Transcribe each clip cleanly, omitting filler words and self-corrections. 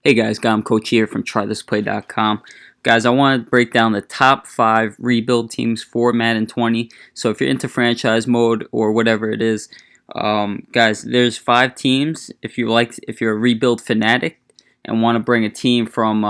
Hey guys, GotEmCoach here from TryThisPlay.com. Guys, I want to break down the top 5 rebuild teams for Madden 20. So if you're into franchise mode or whatever it is, guys, there's 5 teams. If you're a rebuild fanatic and want to bring a team from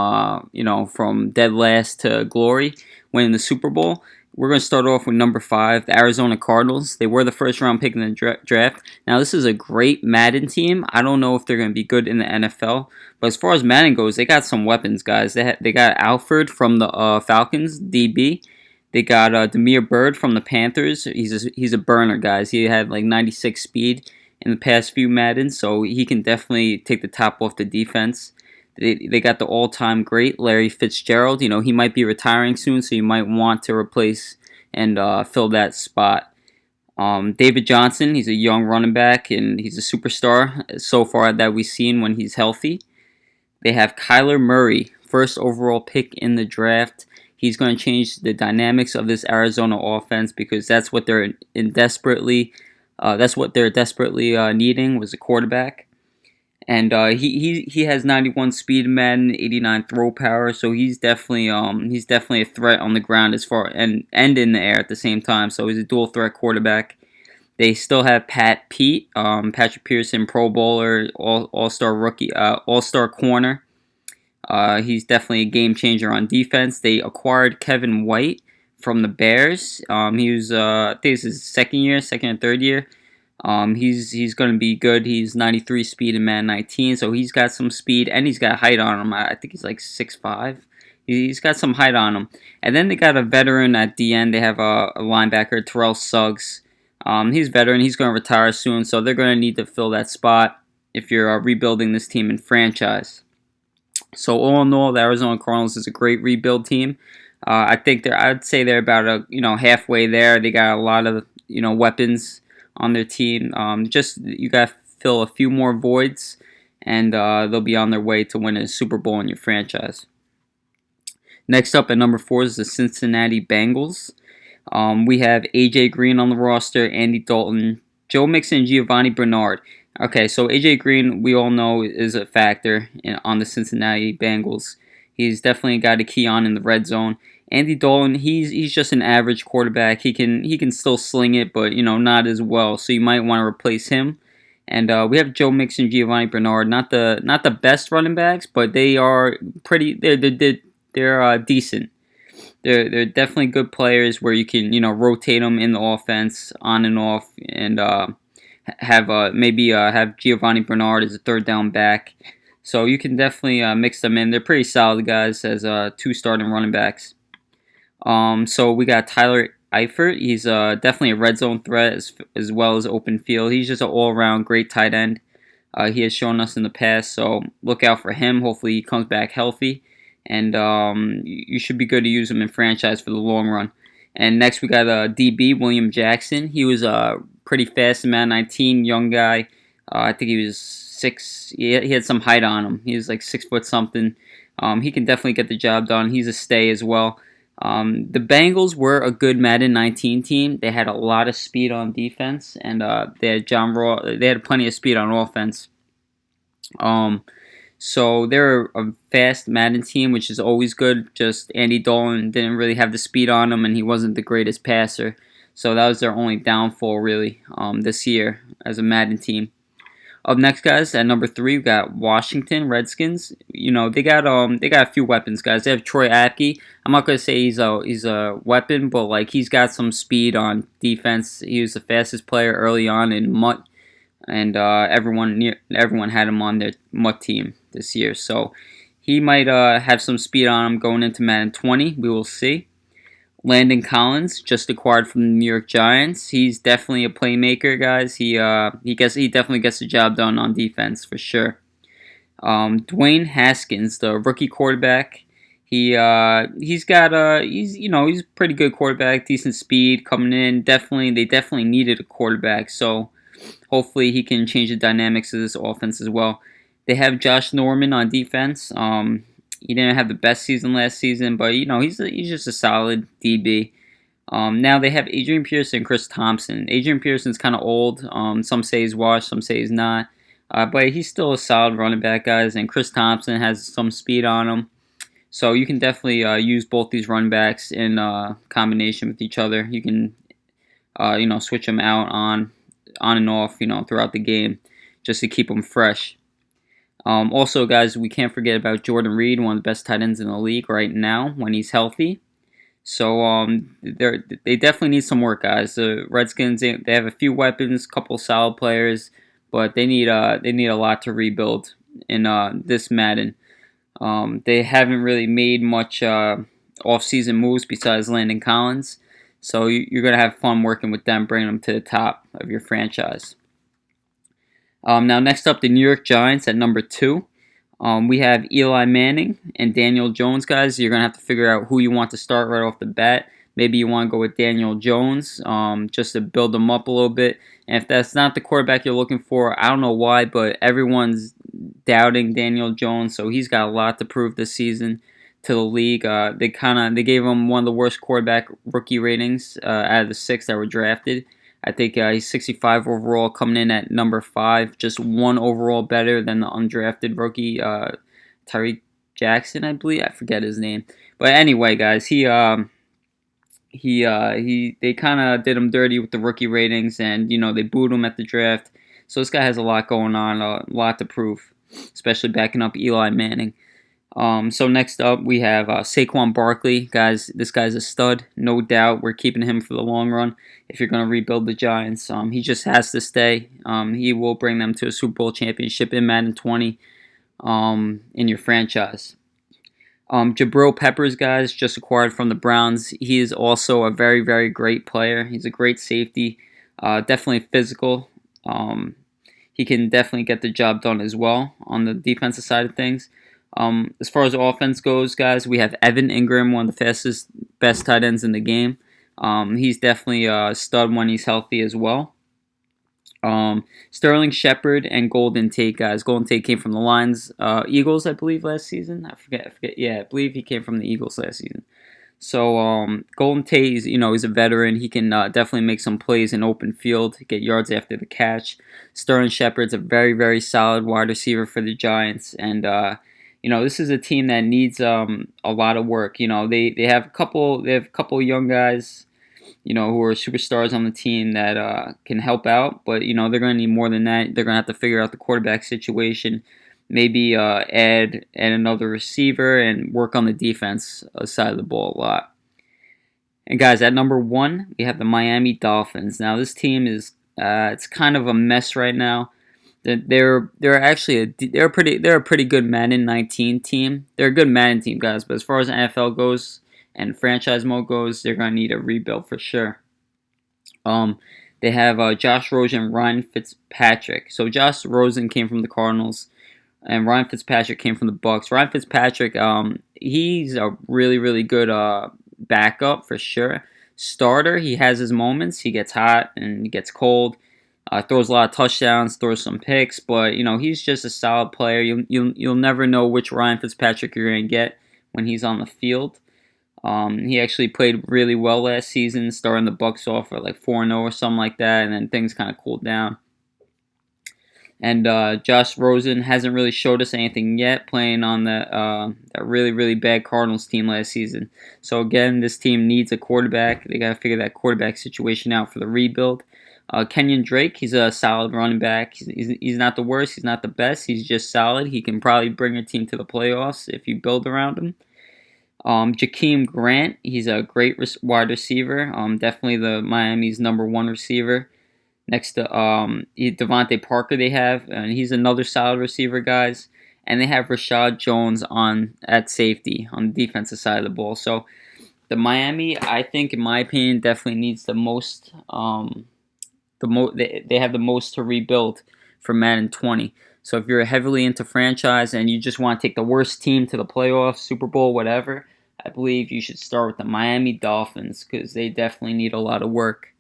from dead last to glory, winning the Super Bowl, we're going to start off with number 5, the Arizona Cardinals. They were the first round pick in the draft. Now, this is a great Madden team. I don't know if they're going to be good in the NFL, but as far as Madden goes, they got some weapons, guys. They got Alfred from the Falcons, DB. They got Damiere Byrd from the Panthers. He's a burner, guys. He had like 96 speed in the past few Maddens, so he can definitely take the top off the defense. They got the all-time great Larry Fitzgerald. You know, he might be retiring soon, so you might want to replace and fill that spot. David Johnson, he's a young running back, and he's a superstar so far that we've seen when he's healthy. They have Kyler Murray, first overall pick in the draft. He's going to change the dynamics of this Arizona offense because that's what they're desperately needing was a quarterback. And he has 91 speed in Madden, 89 throw power, so he's definitely a threat on the ground as far and in the air at the same time. So he's a dual threat quarterback. They still have Patrick Peterson, Pro Bowler, All-Star rookie, All-Star corner. He's definitely a game changer on defense. They acquired Kevin White from the Bears. He was I think this is his second or third year. He's going to be good. He's 93 speed in Madden 19, so he's got some speed and he's got height on him. I think he's like 6'5". He's got some height on him. And then they got a veteran at the end. They have a linebacker, Terrell Suggs. He's a veteran. He's going to retire soon, so they're going to need to fill that spot if you're rebuilding this team in franchise. So all in all, the Arizona Cardinals is a great rebuild team. I'd say they're about halfway there. They got a lot of weapons on their team. Just you got to fill a few more voids, and they'll be on their way to winning a Super Bowl in your franchise. Next up at number 4 is the Cincinnati Bengals. We have A.J. Green on the roster, Andy Dalton, Joe Mixon, and Giovanni Bernard. Okay, so A.J. Green, we all know, is a factor on the Cincinnati Bengals. He's definitely a guy to key on in the red zone. Andy Dalton, he's just an average quarterback. He can still sling it, but not as well. So you might want to replace him. And we have Joe Mixon, Giovanni Bernard, not the best running backs, but they are pretty. They're decent. They're definitely good players where you can rotate them in the offense on and off, and have Giovanni Bernard as a third down back. So you can definitely mix them in. They're pretty solid guys as 2 starting running backs. So we got Tyler Eifert. He's definitely a red zone threat as well as open field. He's just an all-around great tight end. He has shown us in the past, so look out for him. Hopefully he comes back healthy, and you should be good to use him in franchise for the long run. And next we got DB, William Jackson. He was pretty fast in Madden 19, young guy. I think he was 6. He had some height on him. He was like 6 foot something. He can definitely get the job done. He's a stay as well. The Bengals were a good Madden 19 team. They had a lot of speed on defense, and they had plenty of speed on offense. So they're a fast Madden team, which is always good. Just Andy Dalton didn't really have the speed on him, and he wasn't the greatest passer. So that was their only downfall, really, this year as a Madden team. Up next, guys, at number 3, we got Washington Redskins. They got a few weapons, guys. They have Troy Apke. I'm not gonna say he's a weapon, but like he's got some speed on defense. He was the fastest player early on in MUT, and everyone had him on their MUT team this year. So he might have some speed on him going into Madden 20. We will see. Landon Collins, just acquired from the New York Giants. He's definitely a playmaker, guys. He definitely gets the job done on defense for sure. Dwayne Haskins, the rookie quarterback. He's a pretty good quarterback, decent speed coming in. They definitely needed a quarterback, so hopefully he can change the dynamics of this offense as well. They have Josh Norman on defense. He didn't have the best season last season, but he's just a solid DB. Now they have Adrian Peterson and Chris Thompson. Adrian Peterson's kind of old. Some say he's washed, some say he's not. But he's still a solid running back, guys. And Chris Thompson has some speed on him. So you can definitely use both these running backs in combination with each other. You can, switch them out on and off, throughout the game, just to keep them fresh. Also, guys, we can't forget about Jordan Reed, one of the best tight ends in the league right now when he's healthy. So they definitely need some work, guys. The Redskins, they have a few weapons, a couple solid players, but they need a lot to rebuild in this Madden. They haven't really made much off-season moves besides Landon Collins, so you're gonna have fun working with them, bringing them to the top of your franchise. Now, next up, the New York Giants at number 2. We have Eli Manning and Daniel Jones, guys. You're going to have to figure out who you want to start right off the bat. Maybe you want to go with Daniel Jones just to build them up a little bit. And if that's not the quarterback you're looking for, I don't know why, but everyone's doubting Daniel Jones, so he's got a lot to prove this season to the league. They gave him one of the worst quarterback rookie ratings out of the 6 that were drafted. I think he's 65 overall, coming in at number 5, just 1 overall better than the undrafted rookie Tyreek Jackson, I believe. I forget his name, but anyway, guys, they kind of did him dirty with the rookie ratings, and they booed him at the draft. So this guy has a lot going on, a lot to prove, especially backing up Eli Manning. So next up, we have Saquon Barkley. Guys, this guy's a stud, no doubt. We're keeping him for the long run. If you're going to rebuild the Giants, he just has to stay. He will bring them to a Super Bowl championship in Madden 20 in your franchise. Jabril Peppers, guys, just acquired from the Browns. He is also a very, very great player. He's a great safety, definitely physical. He can definitely get the job done as well on the defensive side of things. As far as offense goes, guys, we have Evan Ingram, one of the best tight ends in the game. He's definitely a stud when he's healthy as well. Sterling Shepard and Golden Tate, guys. Golden Tate came from the Eagles, I believe, last season. I forget. Yeah, I believe he came from the Eagles last season. So Golden Tate, he's a veteran. He can definitely make some plays in open field, get yards after the catch. Sterling Shepard's a very, very solid wide receiver for the Giants, and this is a team that needs a lot of work. They have a couple young guys, who are superstars on the team that can help out, but they're going to need more than that. They're going to have to figure out the quarterback situation, maybe add another receiver and work on the defense side of the ball a lot. And guys, at number 1, we have the Miami Dolphins. Now this team is it's kind of a mess right now. They're a pretty good Madden 19 team. They're a good Madden team, guys, but as far as NFL goes and franchise mode goes, they're gonna need a rebuild for sure. They have Josh Rosen and Ryan Fitzpatrick. So Josh Rosen came from the Cardinals, and Ryan Fitzpatrick came from the Bucs. Ryan Fitzpatrick, he's a really, really good backup for sure. Starter, he has his moments. He gets hot and he gets cold. Throws a lot of touchdowns, throws some picks, but he's just a solid player. You'll never know which Ryan Fitzpatrick you're gonna get when he's on the field. He actually played really well last season, starting the Bucs off at like 4-0 or something like that, and then things kind of cooled down. And Josh Rosen hasn't really showed us anything yet, playing on that really, really bad Cardinals team last season. So again, this team needs a quarterback. They gotta figure that quarterback situation out for the rebuild. Kenyon Drake, he's a solid running back. He's not the worst. He's not the best. He's just solid. He can probably bring your team to the playoffs if you build around him. Jakeem Grant, he's a great wide receiver. Definitely the Miami's number 1 receiver. Next to Devontae Parker they have, and he's another solid receiver, guys. And they have Rashad Jones at safety on the defensive side of the ball. So the Miami, I think, in my opinion, definitely needs the most. They have the most to rebuild for Madden 20. So if you're heavily into franchise and you just want to take the worst team to the playoffs, Super Bowl, whatever, I believe you should start with the Miami Dolphins because they definitely need a lot of work.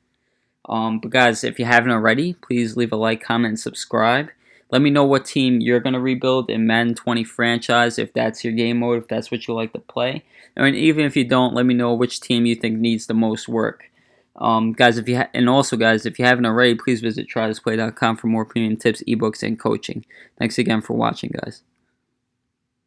But guys, if you haven't already, please leave a like, comment, and subscribe. Let me know what team you're going to rebuild in Madden 20 franchise, if that's your game mode, if that's what you like to play. And even if you don't, let me know which team you think needs the most work. Guys, and also guys, if you haven't already, please visit TryThisPlay.com for more premium tips, ebooks, and coaching. Thanks again for watching, guys.